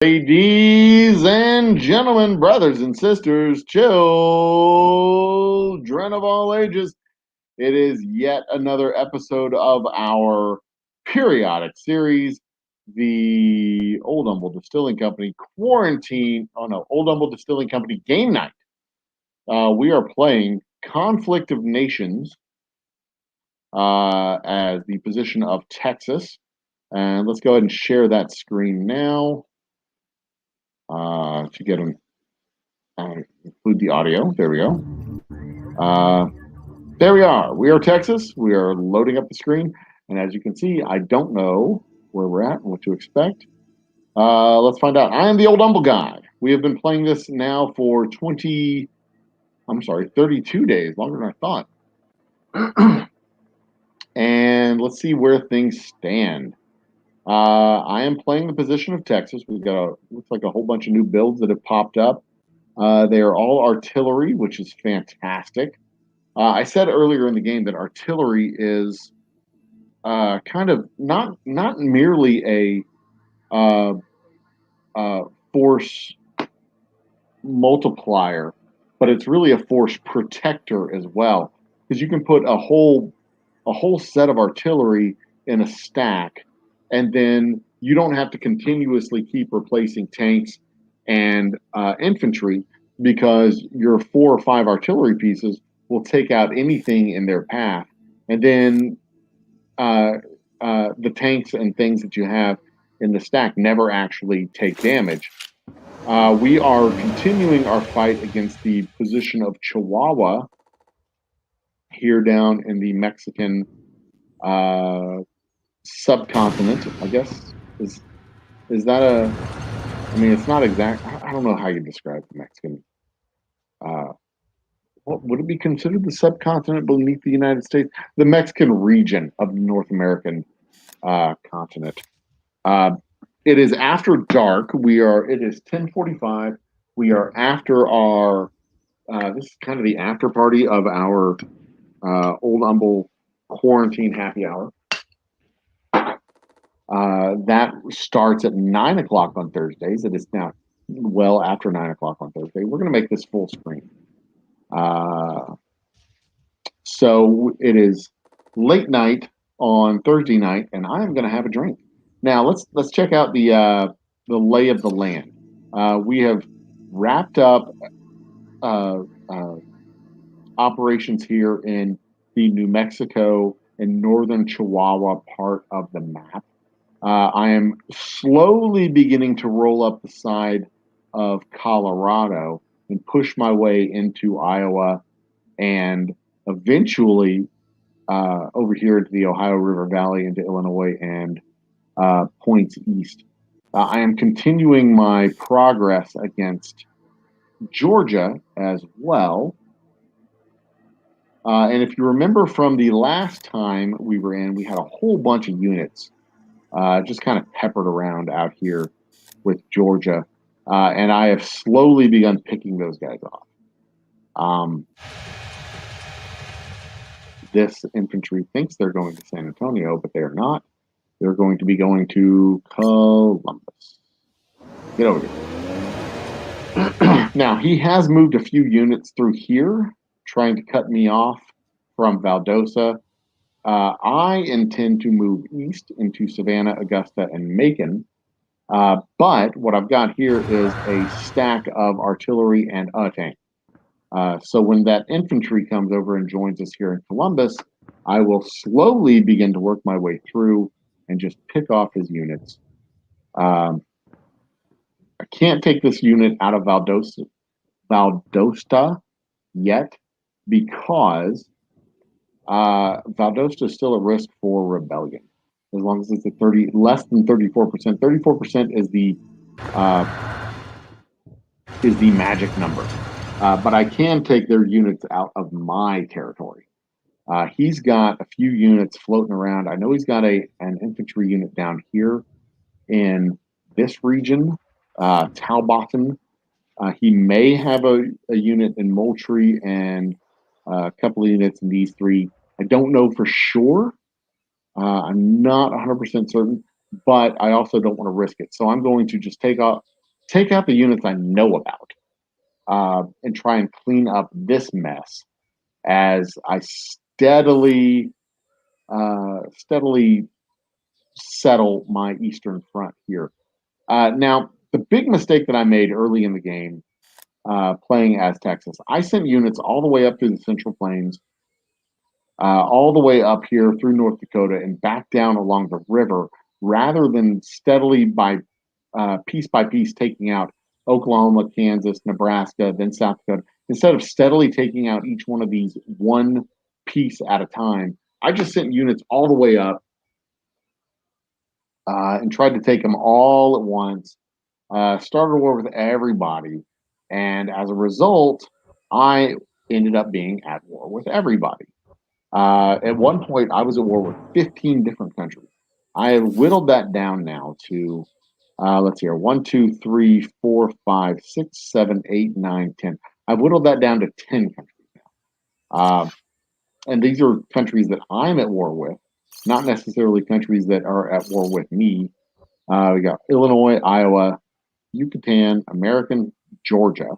Ladies and gentlemen, brothers and sisters, children of all ages, it is yet another episode of our periodic series, the Old Humble Distilling Company Old Humble Distilling Company Game Night. We are playing Conflict of Nations as the position of Texas. And let's go ahead and share that screen now. To get them, include the audio. There we go. There we are. We are Texas. We are loading up the screen. And as you can see, I don't know where we're at and what to expect. Let's find out. I am the Old Humble guy. We have been playing this now for 32 days, longer than I thought. And let's see where things stand. I am playing the position of Texas. We've got looks like a whole bunch of new builds that have popped up. They are all artillery, which is fantastic. I said earlier in the game that artillery is kind of not merely a force multiplier, but it's really a force protector as well, because you can put a whole set of artillery in a stack, and then you don't have to continuously keep replacing tanks and infantry, because your 4 or 5 artillery pieces will take out anything in their path, and then the tanks and things that you have in the stack never actually take damage. We are continuing our fight against the position of Chihuahua here down in the Mexican subcontinent, I guess. Is that a? I mean, it's not exact. I don't know how you describe the Mexican. What would it be considered, the subcontinent beneath the United States? The Mexican region of the North American continent. It is after dark. It is 10:45. We are after our. This is kind of the after party of our Old Humble quarantine happy hour. That starts at 9 o'clock on Thursdays. It is now well after 9 o'clock on Thursday. We're going to make this full screen. So it is late night on Thursday night, and I am going to have a drink. Now let's check out the lay of the land. We have wrapped up operations here in the New Mexico and northern Chihuahua part of the map. I am slowly beginning to roll up the side of Colorado and push my way into Iowa, and eventually over here into the Ohio River Valley, into Illinois, and points east. I am continuing my progress against Georgia as well. And if you remember from the last time we were in, we had a whole bunch of units just kind of peppered around out here with Georgia. And I have slowly begun picking those guys off. This infantry thinks they're going to San Antonio, but they're not. They're going to be going to Columbus. Get over here. Now, he has moved a few units through here, trying to cut me off from Valdosta. I intend to move east into Savannah, Augusta, and Macon. But what I've got here is a stack of artillery and a tank. So when that infantry comes over and joins us here in Columbus, I will slowly begin to work my way through and just pick off his units. I can't take this unit out of Valdosta yet, because Valdosta is still at risk for rebellion, as long as it's at less than 34%. 34% is the magic number. But I can take their units out of my territory. He's got a few units floating around. I know he's got an infantry unit down here in this region, Talbotton. He may have a unit in Moultrie and a couple of units in these three. I don't know for sure. I'm not 100% certain. but I also don't want to risk it. So I'm going to just take out the units I know about, and try and clean up this mess as I steadily settle my Eastern Front here. Now, the big mistake that I made early in the game, playing as Texas, I sent units all the way up through the Central Plains, all the way up here through North Dakota, and back down along the river, rather than steadily by piece taking out Oklahoma, Kansas, Nebraska, then South Dakota. Instead of steadily taking out each one of these one piece at a time, I just sent units all the way up, and tried to take them all at once. Started a war with everybody, and as a result, I ended up being at war with everybody. At one point, I was at war with 15 different countries. I have whittled that down now to, let's see here, 1, 2, 3, 4, 5, 6, 7, 8, 9, 10. I've whittled that down to 10 countries now. And these are countries that I'm at war with, not necessarily countries that are at war with me. We got Illinois, Iowa, Yucatan, American, Georgia,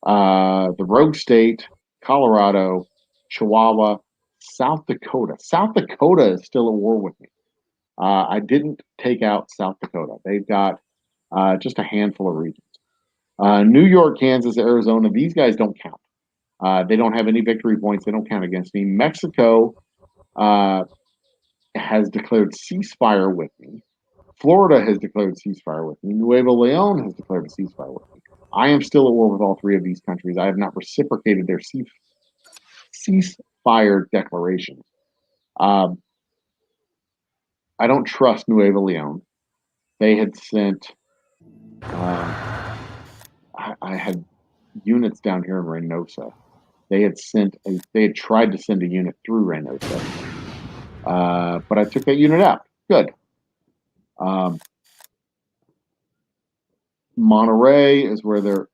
the Rogue State, Colorado, Chihuahua, South Dakota. South Dakota is still at war with me. I didn't take out South Dakota. They've got just a handful of regions. New York, Kansas, Arizona, these guys don't count. They don't have any victory points. They don't count against me. Mexico uh, has declared ceasefire with me. Florida has declared ceasefire with me. Nuevo Leon has declared a ceasefire with me. I am still at war with all three of these countries. I have not reciprocated their ceasefire declarations. Um, I don't trust Nuevo Leon. They had sent, um, I had units down here in Reynosa. They had tried to send a unit through Reynosa, but I took that unit out. Good. Um, Monterey is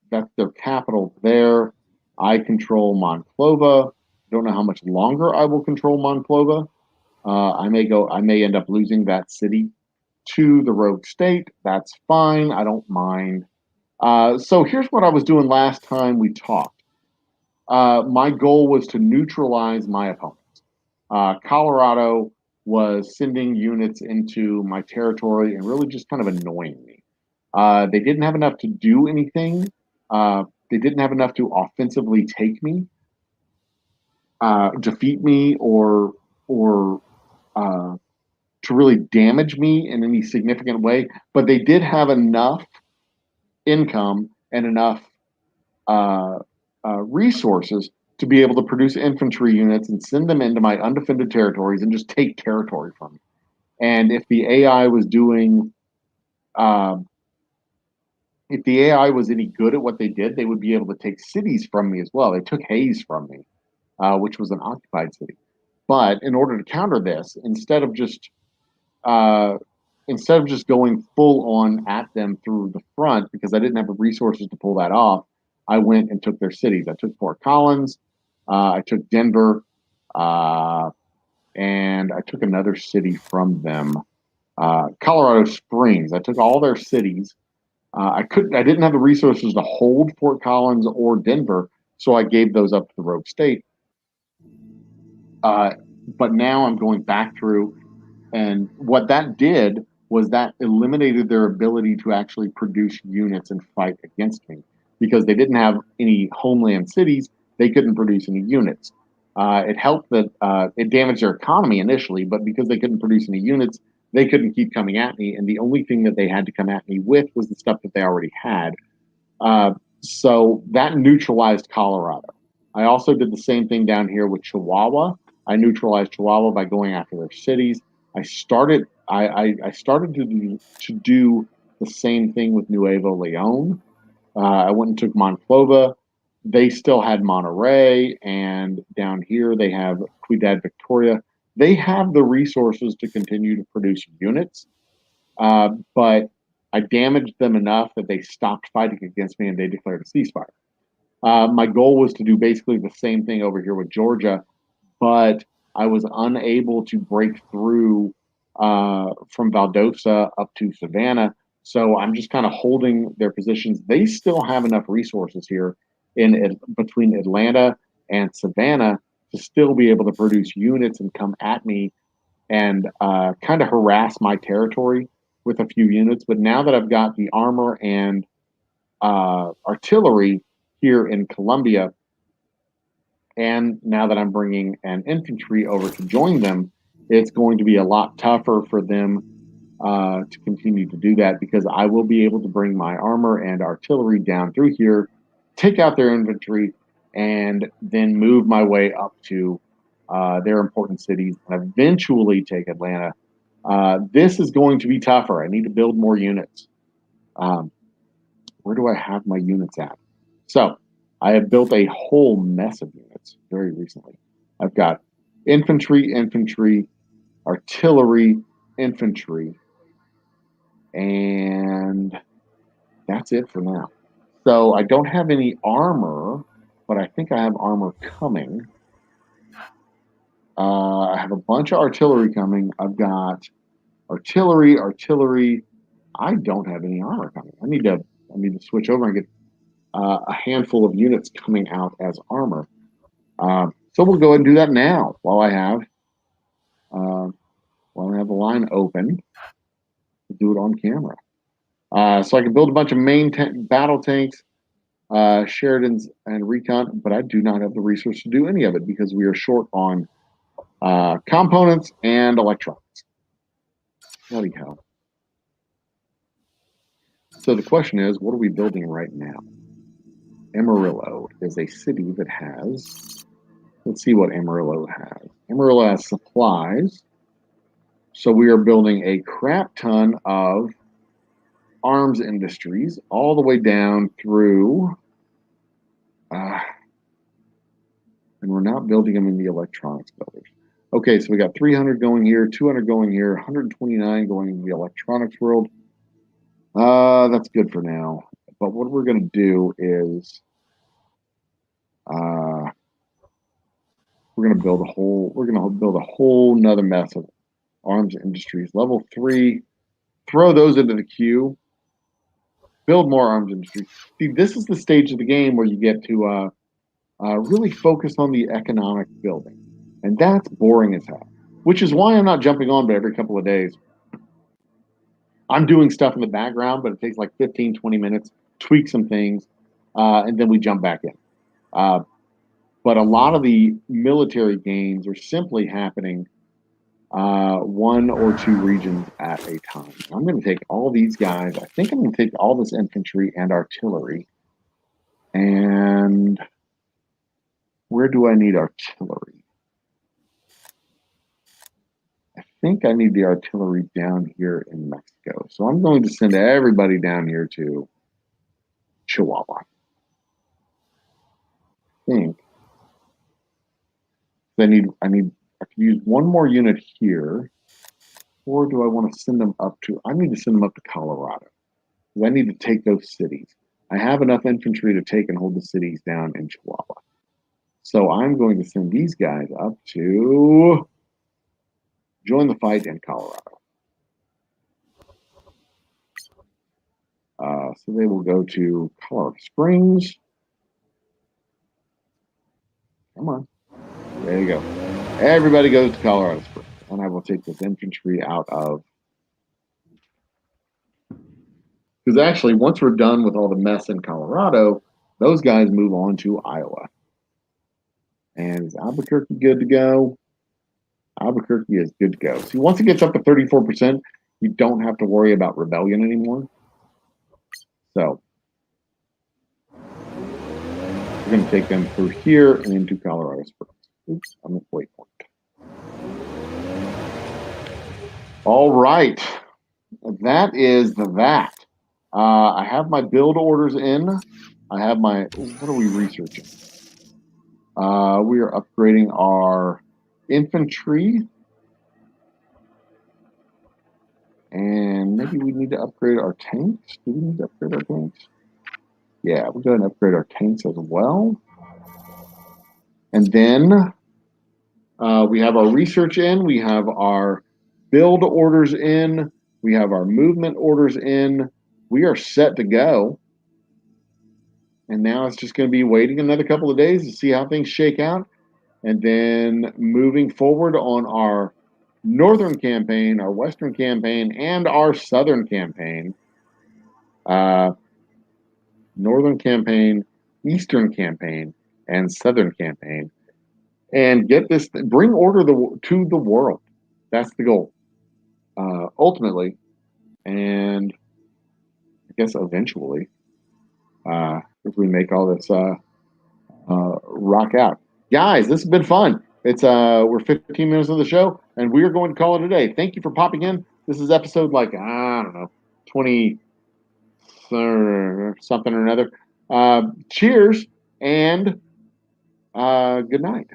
that's their capital there. I control Monclova. Don't know how much longer I will control Monclova. I may end up losing that city to the rogue state. That's fine. I don't mind. So here's what I was doing last time we talked. My goal was to neutralize my opponents. Colorado was sending units into my territory and really just kind of annoying me. They didn't have enough to do anything. They didn't have enough to offensively take me, defeat me, or to really damage me in any significant way. But they did have enough income and enough uh, resources to be able to produce infantry units and send them into my undefended territories and just take territory from me. And uh, if the AI was any good at what they did, they would be able to take cities from me as well. They took Hayes from me, which was an occupied city. But in order to counter this, uh, instead of just going full on at them through the front, because I didn't have the resources to pull that off, I went and took their cities. I took Fort Collins, I took Denver, uh, and I took another city from them, Colorado Springs. I took all their cities. I didn't have the resources to hold Fort Collins or Denver, so I gave those up to the rogue state. Uh, but now I'm going back through, and what that did was that eliminated their ability to actually produce units and fight against me because they didn't have any homeland cities. They couldn't produce any units. It helped that it damaged their economy initially, but because they couldn't produce any units, they couldn't keep coming at me. And the only thing that they had to come at me with was the stuff that they already had. Uh, so that neutralized Colorado. I also did the same thing down here with Chihuahua. I neutralized Chihuahua by going after their cities. I started to do the same thing with Nuevo Leon. I went and took Monclova. They still had Monterey, and down here they have Ciudad Victoria. They have the resources to continue to produce units, but I damaged them enough that they stopped fighting against me and they declared a ceasefire. My goal was to do basically the same thing over here with Georgia, but I was unable to break through from Valdosta up to Savannah. So I'm just kind of holding their positions. They still have enough resources here in between Atlanta and Savannah to still be able to produce units and come at me and kind of harass my territory with a few units. But now that I've got the armor and artillery here in Columbia, and now that I'm bringing an infantry over to join them, it's going to be a lot tougher for them to continue to do that, because I will be able to bring my armor and artillery down through here, take out their infantry, and then move my way up to their important cities and eventually take Atlanta. This is going to be tougher. I need to build more units. Where do I have my units at? So I have built a whole mess of units very recently. I've got infantry, artillery, infantry, and that's it for now. So I don't have any armor, but I think I have armor coming. I have a bunch of artillery coming. I've got artillery. I don't have any armor coming. I need to switch over and get a handful of units coming out as armor. So we'll go ahead and do that now while I have the line open. We'll do it on camera. So I can build a bunch of main battle tanks, Sheridans and recon, but I do not have the resource to do any of it because we are short on components and electronics. Bloody hell. So the question is, what are we building right now? Amarillo is a city that has, let's see what Amarillo has. Amarillo has supplies. So we are building a crap ton of arms industries all the way down through, and we're not building them in the electronics builders. Okay, so we got 300 going here, 200 going here, 129 going in the electronics world. That's good for now. But what we're going to do is we're going to build a whole nother mess of arms industries. Level 3, throw those into the queue. Build more arms industries. See, this is the stage of the game where you get to really focus on the economic building. And that's boring as hell, which is why I'm not jumping on but every couple of days. I'm doing stuff in the background, but it takes like 15, 20 minutes, tweak some things, and then we jump back in. But a lot of the military gains are simply happening 1 or 2 regions at a time. I'm going to take all these guys. I think I'm going to take all this infantry and artillery. And where do I need artillery? I think I need the artillery down here in Mexico. So I'm going to send everybody down here to Chihuahua. I think I can use one more unit here, or do I want to send them up to? I need to send them up to Colorado. I need to take those cities. I have enough infantry to take and hold the cities down in Chihuahua. So I'm going to send these guys up to join the fight in Colorado. So they will go to Colorado Springs. Come on. There you go. Everybody goes to Colorado Springs. And I will take this infantry out of... Because actually, once we're done with all the mess in Colorado, those guys move on to Iowa. And is Albuquerque good to go? Albuquerque is good to go. See, once it gets up to 34%, you don't have to worry about rebellion anymore. So we're going to take them through here and into Colorado Springs. Oops, I'm at waypoint. All right. That is that. I have my build orders in. I have my, what are we researching? We are upgrading our infantry. And maybe we need to upgrade our tanks. Do we need to upgrade our tanks? Yeah, we'll go ahead and upgrade our tanks as well. And then we have our research in. We have our build orders in. We have our movement orders in. We are set to go. And now it's just going to be waiting another couple of days to see how things shake out. And then moving forward on our northern campaign, our western campaign, and our southern campaign. Northern campaign, eastern campaign, and southern campaign. And get this, bring order to the world. That's the goal. Ultimately, and I guess eventually, if we make all this rock out. Guys, this has been fun. It's we're 15 minutes of the show, and we are going to call it a day. Thank you for popping in. This is episode like I don't know, 20 or something or another. Cheers and good night.